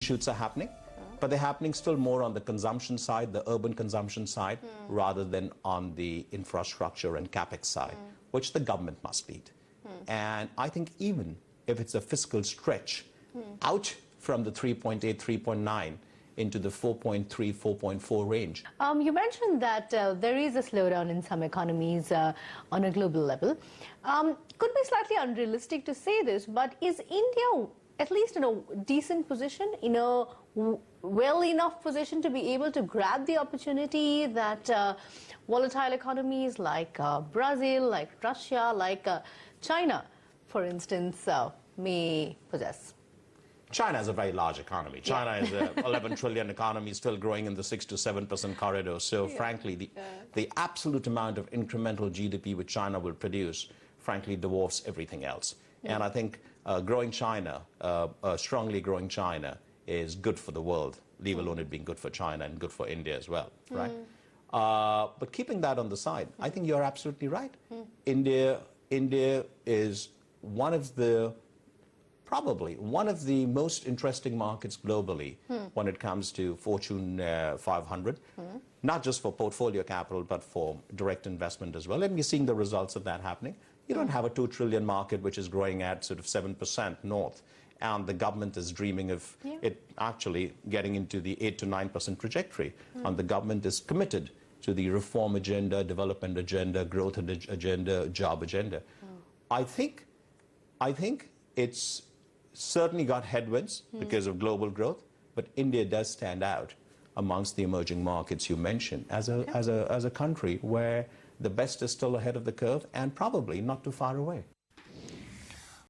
shoots are happening, but they're happening still more on the consumption side, the urban consumption side, rather than on the infrastructure and capex side, which the government must lead. And I think even if it's a fiscal stretch out from the 3.8, 3.9 into the 4.3, 4.4 range. You mentioned that there is a slowdown in some economies on a global level. Could be slightly unrealistic to say this, but is India at least in a decent position, in a well enough position to be able to grab the opportunity that volatile economies like Brazil, like Russia, like China, for instance, may possess? China is a very large economy. China is an 11 trillion economy, still growing in the 6 to 7% corridor. So frankly, the absolute amount of incremental GDP which China will produce, frankly, dwarfs everything else. And I think growing China, strongly growing China, is good for the world, leave alone it being good for China and good for India as well, right? But keeping that on the side, I think you're absolutely right. India is probably one of the most interesting markets globally when it comes to Fortune 500, not just for portfolio capital, but for direct investment as well. And we're seeing the results of that happening. You don't have a 2 trillion market which is growing at sort of 7% north, and the government is dreaming of it actually getting into the 8 to 9% trajectory. And the government is committed to the reform agenda, development agenda, growth agenda, job agenda. I think it's certainly got headwinds because of global growth, but India does stand out amongst the emerging markets you mentioned as a country where the best is still ahead of the curve and probably not too far away.